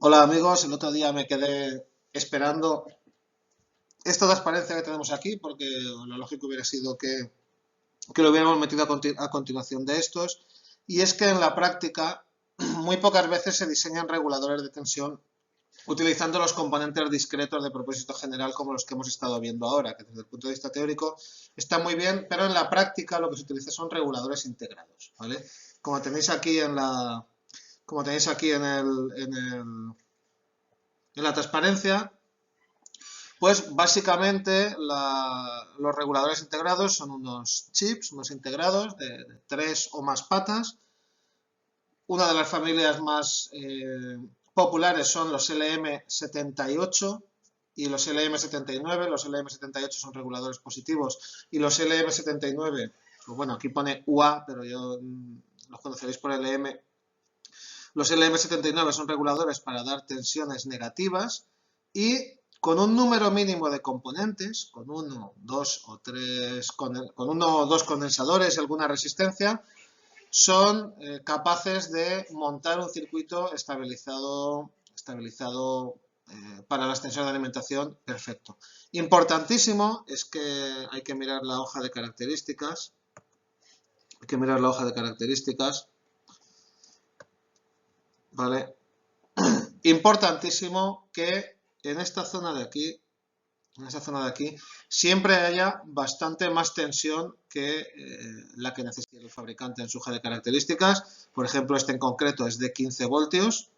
Hola amigos, el otro día me quedé esperando esta transparencia que tenemos aquí porque lo lógico hubiera sido que lo hubiéramos metido a continuación de estos, y es que en la práctica muy pocas veces se diseñan reguladores de tensión utilizando los componentes discretos de propósito general como los que hemos estado viendo ahora, que desde el punto de vista teórico está muy bien, pero en la práctica lo que se utiliza son reguladores integrados, ¿vale? Como tenéis aquí como tenéis aquí en la transparencia. Pues básicamente los reguladores integrados son unos chips, unos integrados de tres o más patas. Una de las familias más populares son los LM78 y los LM79. Los LM78 son reguladores positivos y los LM79, pues bueno, aquí pone UA, pero yo los conoceréis por LM. Los LM79 son reguladores para dar tensiones negativas y con un número mínimo de componentes, con uno, dos o tres, con uno o dos condensadores y alguna resistencia, son capaces de montar un circuito estabilizado para las tensiones de alimentación perfecto. Importantísimo es que hay que mirar la hoja de características. Hay que mirar la hoja de características, ¿vale? Importantísimo que en esta zona de aquí, siempre haya bastante más tensión que la que necesita el fabricante en su hoja de características. Por ejemplo, este en concreto es de 15 voltios,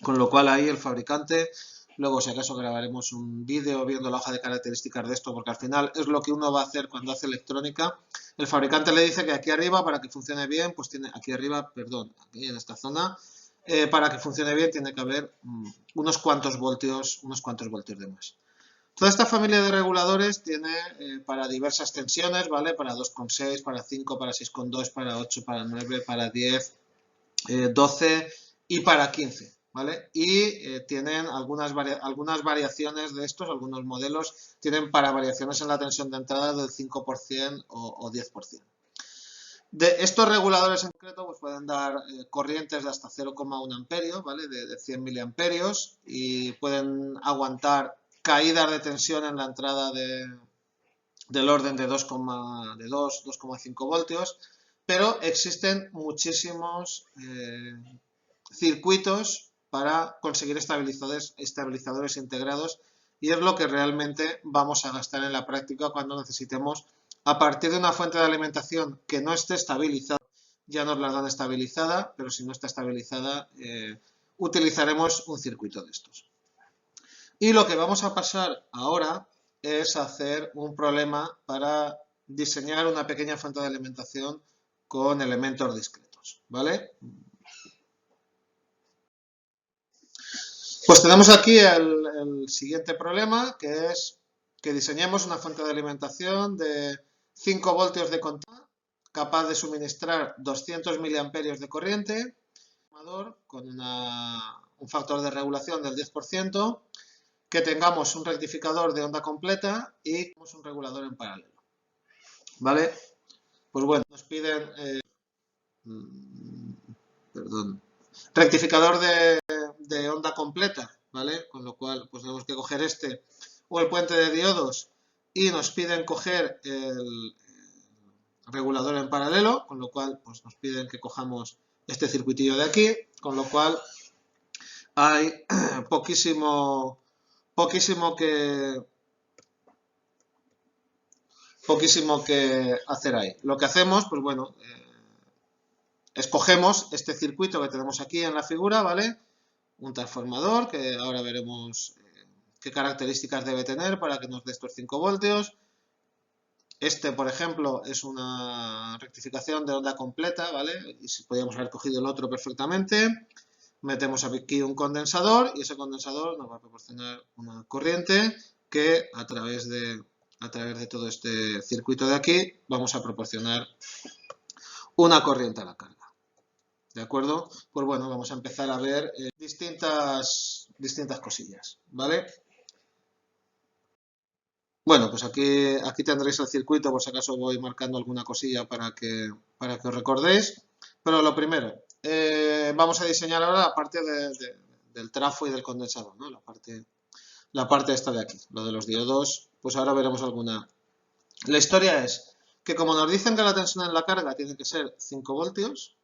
con lo cual ahí el fabricante, luego si acaso grabaremos un vídeo viendo la hoja de características de esto, porque al final es lo que uno va a hacer cuando hace electrónica. El fabricante le dice que aquí arriba, para que funcione bien, pues tiene aquí arriba, perdón, aquí en esta zona, para que funcione bien tiene que haber unos cuantos voltios de más. Toda esta familia de reguladores tiene para diversas tensiones, ¿vale? Para 2,6, para 5, para 6,2, para 8, para 9, para 10, 12 y para 15, ¿vale? Y tienen algunas variaciones de estos, algunos modelos tienen para variaciones en la tensión de entrada del 5% o 10%. De estos reguladores en concreto pues pueden dar corrientes de hasta 0,1 amperio, ¿vale? De 100 miliamperios, y pueden aguantar caídas de tensión en la entrada del orden de 2,5 voltios, pero existen muchísimos circuitos para conseguir estabilizadores integrados, y es lo que realmente vamos a gastar en la práctica cuando necesitemos, a partir de una fuente de alimentación que no esté estabilizada. Ya nos la dan estabilizada, pero si no está estabilizada, utilizaremos un circuito de estos. Y lo que vamos a pasar ahora es hacer un problema para diseñar una pequeña fuente de alimentación con elementos discretos, ¿vale? Pues tenemos aquí el siguiente problema, que es que diseñemos una fuente de alimentación de 5 voltios de contacto, capaz de suministrar 200 miliamperios de corriente, con un factor de regulación del 10%, que tengamos un rectificador de onda completa y un regulador en paralelo. ¿Vale? Pues bueno, nos piden perdón, rectificador de onda completa, ¿vale? Con lo cual, pues tenemos que coger este o el puente de diodos, y nos piden coger el regulador en paralelo, con lo cual, pues nos piden que cojamos este circuitillo de aquí, con lo cual hay poquísimo que hacer ahí. Lo que hacemos, pues bueno, escogemos este circuito que tenemos aquí en la figura, ¿vale? Un transformador que ahora veremos qué características debe tener para que nos dé estos 5 voltios. Este, por ejemplo, es una rectificación de onda completa, ¿vale? Y si podíamos haber cogido el otro perfectamente. Metemos aquí un condensador y ese condensador nos va a proporcionar una corriente que a través de todo este circuito de aquí vamos a proporcionar una corriente a la carga. ¿De acuerdo? Pues bueno, vamos a empezar a ver distintas cosillas, ¿vale? Bueno, pues aquí tendréis el circuito, por si acaso voy marcando alguna cosilla para que os recordéis. Pero lo primero, vamos a diseñar ahora la parte del trafo y del condensador, ¿no? La parte esta de aquí, lo de los diodos, pues ahora veremos alguna. La historia es que como nos dicen que la tensión en la carga tiene que ser 5 voltios,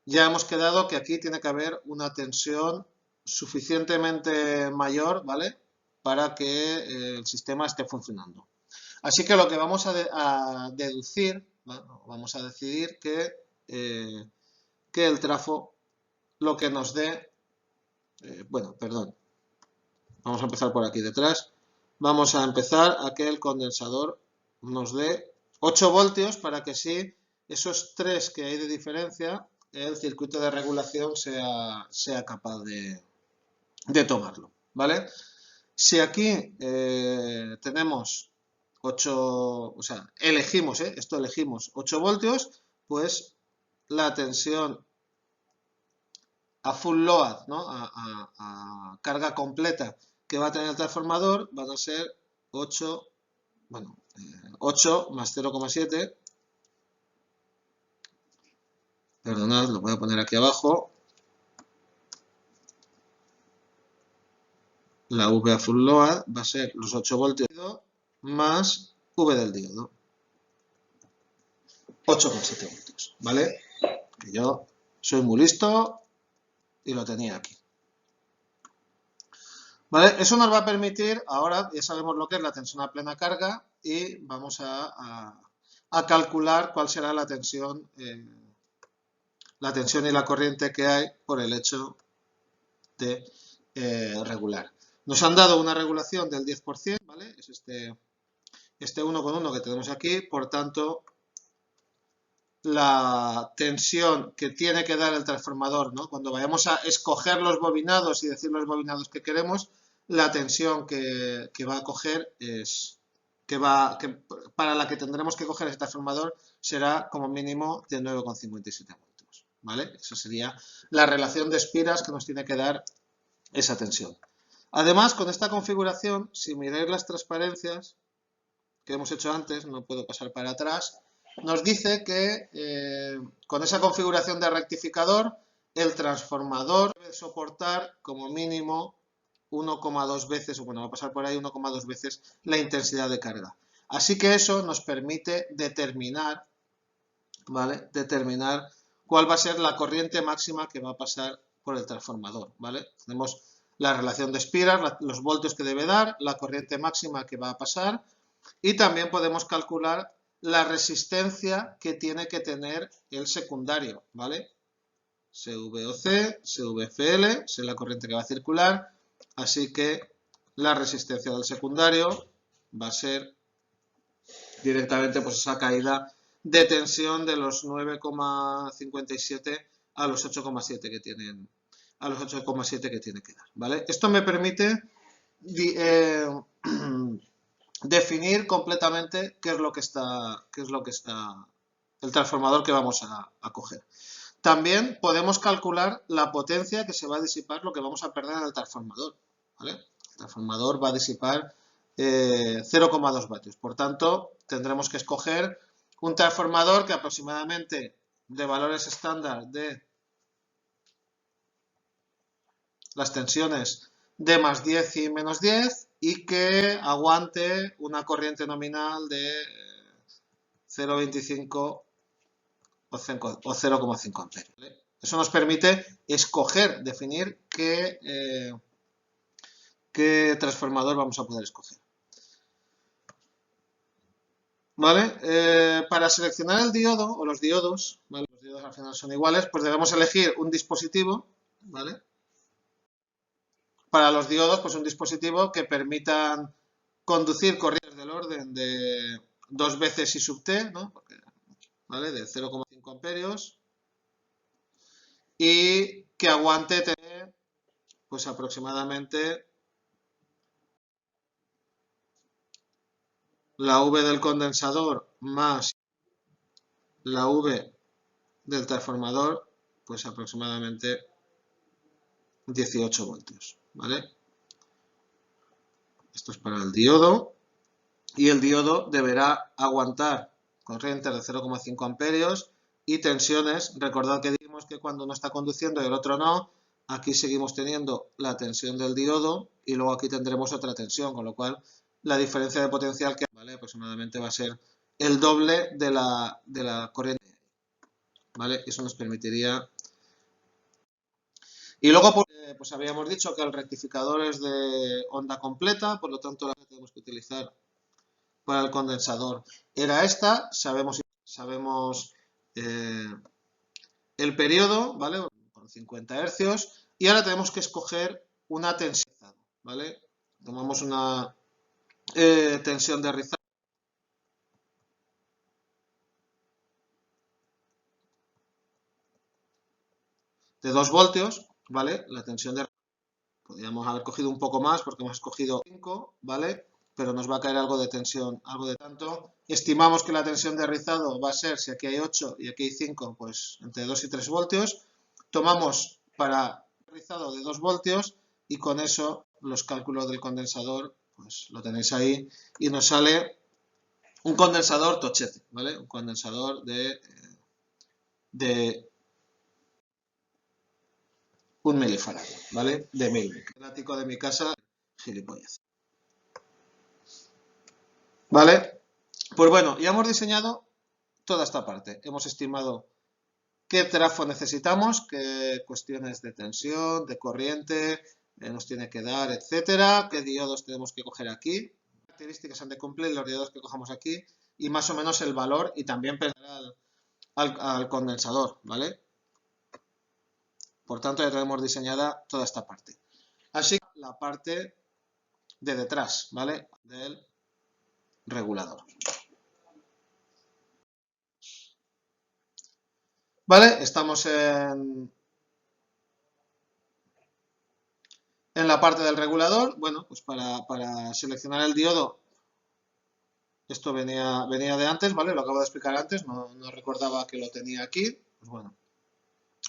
ya hemos quedado que aquí tiene que haber una tensión suficientemente mayor, ¿vale? Para que el sistema esté funcionando. Así que lo que vamos a deducir, bueno, vamos a decidir que el trafo lo que nos dé, bueno, perdón, vamos a empezar por aquí detrás, vamos a empezar a que el condensador nos dé 8 voltios para que sí, esos 3 que hay de diferencia, el circuito de regulación sea capaz de tomarlo, ¿vale? Si aquí tenemos 8, o sea, elegimos, elegimos 8 voltios, pues la tensión a full load, ¿no? a carga completa que va a tener el transformador van a ser 8, bueno, 8 más 0,7. Perdonad, lo voy a poner aquí abajo. La V a full load va a ser los 8 voltios más V del diodo. 8,7 voltios, ¿vale? Que yo soy muy listo y lo tenía aquí. ¿Vale? Eso nos va a permitir, ahora ya sabemos lo que es la tensión a plena carga y vamos a calcular cuál será la tensión y la corriente que hay por el hecho de regular. Nos han dado una regulación del 10%, ¿vale? Es este 1,1 que tenemos aquí, por tanto, la tensión que tiene que dar el transformador, ¿no? Cuando vayamos a escoger los bobinados y decir los bobinados que queremos, la tensión que va a coger es para la que tendremos que coger ese transformador será como mínimo de 9,57 voltios, ¿vale? Esa sería la relación de espiras que nos tiene que dar esa tensión. Además, con esta configuración, si miráis las transparencias que hemos hecho antes, no puedo pasar para atrás, nos dice que con esa configuración de rectificador, el transformador debe soportar como mínimo 1,2 veces, o bueno, va a pasar por ahí 1,2 veces la intensidad de carga. Así que eso nos permite determinar, ¿vale? Determinar cuál va a ser la corriente máxima que va a pasar por el transformador, ¿vale? Tenemos la relación de espiras, los voltios que debe dar, la corriente máxima que va a pasar y también podemos calcular la resistencia que tiene que tener el secundario, ¿vale? CVOC, CVFL, es la corriente que va a circular, así que la resistencia del secundario va a ser directamente pues esa caída de tensión de los 9,57 a los 8,7 que tienen que tiene que dar, ¿vale? Esto me permite definir completamente qué es lo que está el transformador que vamos a coger. También podemos calcular la potencia que se va a disipar, lo que vamos a perder en el transformador, ¿vale? El transformador va a disipar 0,2 vatios. Por tanto, tendremos que escoger un transformador que aproximadamente de valores estándar de las tensiones de más 10 y menos 10 y que aguante una corriente nominal de 0,25 o 0,5 amperios. ¿Vale? Eso nos permite escoger, definir qué transformador vamos a poder escoger. ¿Vale? Para seleccionar el diodo o los diodos, ¿vale? Los diodos al final son iguales, pues debemos elegir un dispositivo, ¿vale? Para los diodos, pues un dispositivo que permitan conducir corrientes del orden de 2 veces I sub t, ¿no? ¿Vale? De 0,5 amperios y que aguante tener pues aproximadamente la V del condensador más la V del transformador, pues aproximadamente 18 voltios, ¿vale? Esto es para el diodo y el diodo deberá aguantar corrientes de 0,5 amperios y tensiones. Recordad que dijimos que cuando uno está conduciendo y el otro no, aquí seguimos teniendo la tensión del diodo y luego aquí tendremos otra tensión, con lo cual la diferencia de potencial que ¿vale? Aproximadamente va a ser el doble de la corriente, ¿vale? Eso nos permitiría... Y luego pues habíamos dicho que el rectificador es de onda completa, por lo tanto la que tenemos que utilizar para el condensador era esta, sabemos el periodo, ¿vale? Con 50 Hz, y ahora tenemos que escoger una tensión, ¿vale? Tomamos una tensión de rizado de 2 voltios, ¿vale? La tensión de podríamos haber cogido un poco más porque hemos escogido 5, ¿vale? Pero nos va a caer algo de tensión, algo de tanto. Estimamos que la tensión de rizado va a ser, si aquí hay 8 y aquí hay 5, pues entre 2 y 3 voltios. Tomamos para rizado de 2 voltios y con eso los cálculos del condensador, pues lo tenéis ahí y nos sale un condensador tochete, ¿vale? Un condensador de 1 milifarado, ¿vale? De 1000. El ático de mi casa, gilipollas. ¿Vale? Pues bueno, ya hemos diseñado toda esta parte. Hemos estimado qué trafo necesitamos, qué cuestiones de tensión, de corriente nos tiene que dar, etcétera, qué diodos tenemos que coger aquí, características han de cumplir los diodos que cojamos aquí y más o menos el valor y también pensar al condensador, ¿vale? Por tanto, ya tenemos diseñada toda esta parte. Así que la parte de detrás, ¿vale? Del regulador. ¿Vale? Estamos en la parte del regulador. Bueno, pues para seleccionar el diodo, esto venía de antes, ¿vale? Lo acabo de explicar antes, no recordaba que lo tenía aquí. Pues bueno,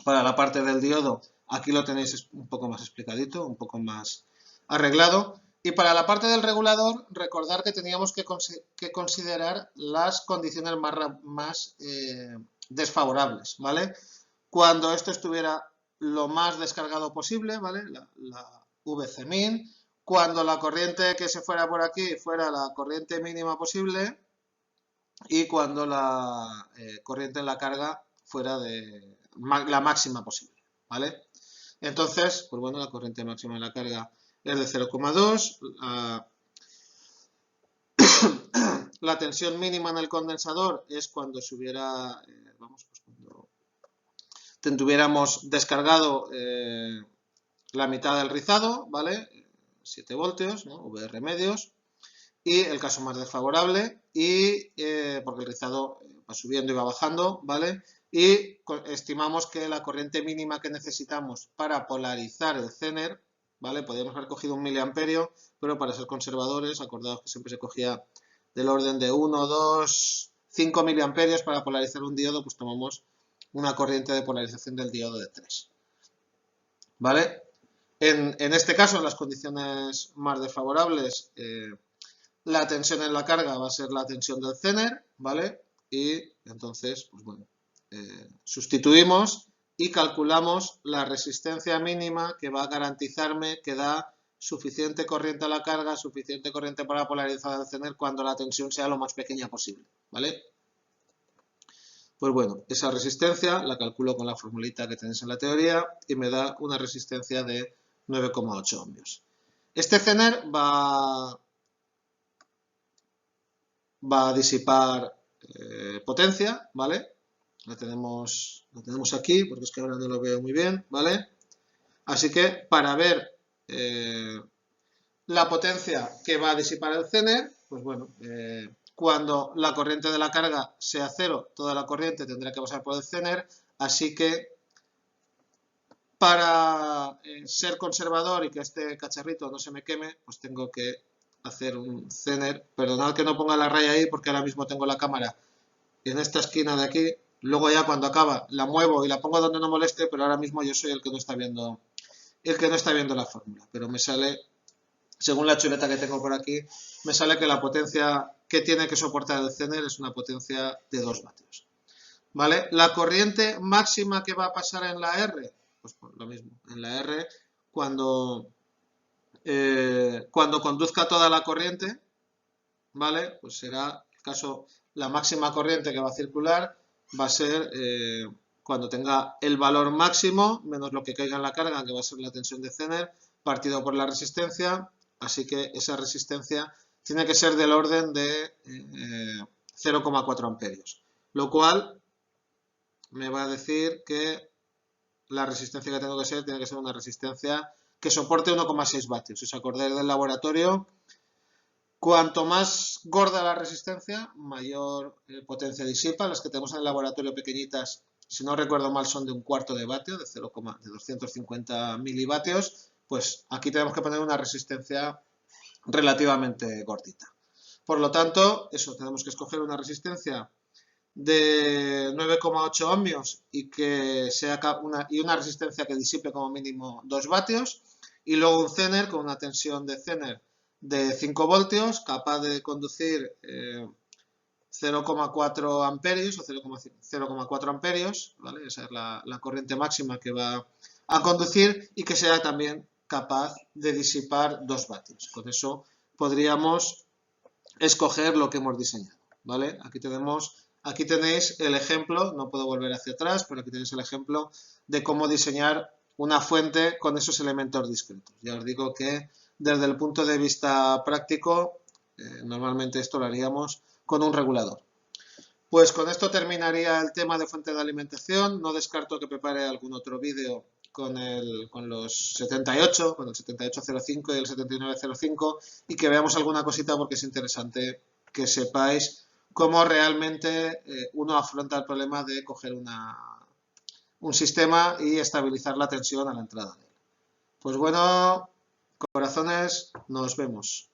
para la parte del diodo, aquí lo tenéis un poco más explicadito, un poco más arreglado. Y para la parte del regulador, recordar que teníamos que considerar las condiciones más desfavorables, ¿vale? Cuando esto estuviera lo más descargado posible, ¿vale? La VC-min, cuando la corriente que se fuera por aquí fuera la corriente mínima posible y cuando la corriente en la carga fuera de la máxima posible, ¿vale? Entonces, pues bueno, la corriente máxima en la carga es de 0,2, la tensión mínima en el condensador es cuando se hubiera, vamos, pues cuando tuviéramos descargado la mitad del rizado, ¿vale? 7 voltios, ¿no? VR medios, y el caso más desfavorable, y porque el rizado va subiendo y va bajando, ¿vale? Y estimamos que la corriente mínima que necesitamos para polarizar el Zener, ¿vale? Podríamos haber cogido 1 miliamperio, pero para ser conservadores, acordaos que siempre se cogía del orden de 1, 2, 5 miliamperios para polarizar un diodo, pues tomamos una corriente de polarización del diodo de 3, ¿vale? En este caso, en las condiciones más desfavorables, la tensión en la carga va a ser la tensión del Zener, ¿vale? Y entonces, pues bueno, sustituimos y calculamos la resistencia mínima que va a garantizarme que da suficiente corriente a la carga, suficiente corriente para polarizar el Zener cuando la tensión sea lo más pequeña posible, ¿vale? Pues bueno, esa resistencia la calculo con la formulita que tenéis en la teoría y me da una resistencia de 9,8 ohmios. Este Zener va a disipar potencia, ¿vale? La tenemos aquí, porque es que ahora no lo veo muy bien, ¿vale? Así que para ver la potencia que va a disipar el Zener, pues bueno, cuando la corriente de la carga sea cero, toda la corriente tendrá que pasar por el Zener, así que para ser conservador y que este cacharrito no se me queme, pues tengo que hacer un Zener. Perdonad que no ponga la raya ahí porque ahora mismo tengo la cámara en esta esquina de aquí. Luego ya cuando acaba la muevo y la pongo donde no moleste, pero ahora mismo yo soy el que no está viendo la fórmula. Pero me sale, según la chuleta que tengo por aquí, me sale que la potencia que tiene que soportar el Zener es una potencia de 2 vatios. ¿Vale? La corriente máxima que va a pasar en la R, pues lo mismo. En la R, cuando conduzca toda la corriente, ¿vale? Pues será el caso, la máxima corriente que va a circular va a ser cuando tenga el valor máximo menos lo que caiga en la carga, que va a ser la tensión de Zener, partido por la resistencia. Así que esa resistencia tiene que ser del orden de 0,4 amperios, lo cual me va a decir que la resistencia que tengo que ser tiene que ser una resistencia que soporte 1,6 vatios. Si os acordáis del laboratorio, cuanto más gorda la resistencia, mayor potencia disipa. Las que tenemos en el laboratorio pequeñitas, si no recuerdo mal, son de 1/4 de vatio, de 250 milivatios. Pues aquí tenemos que poner una resistencia relativamente gordita. Por lo tanto, eso, tenemos que escoger una resistencia de 9,8 ohmios y que sea una resistencia que disipe como mínimo 2 vatios, y luego un Zener con una tensión de Zener de 5 voltios, capaz de conducir 0,4 amperios o 0,4 amperios, ¿vale? Esa es la corriente máxima que va a conducir, y que sea también capaz de disipar 2 vatios. Con eso podríamos escoger lo que hemos diseñado, ¿vale? Aquí tenéis el ejemplo, no puedo volver hacia atrás, pero aquí tenéis el ejemplo de cómo diseñar una fuente con esos elementos discretos. Ya os digo que desde el punto de vista práctico, normalmente esto lo haríamos con un regulador. Pues con esto terminaría el tema de fuente de alimentación. No descarto que prepare algún otro vídeo con los 78, con el 7805 y el 7905, y que veamos alguna cosita, porque es interesante que sepáis cómo realmente uno afronta el problema de coger un sistema y estabilizar la tensión a la entrada de él. Pues bueno, corazones, nos vemos.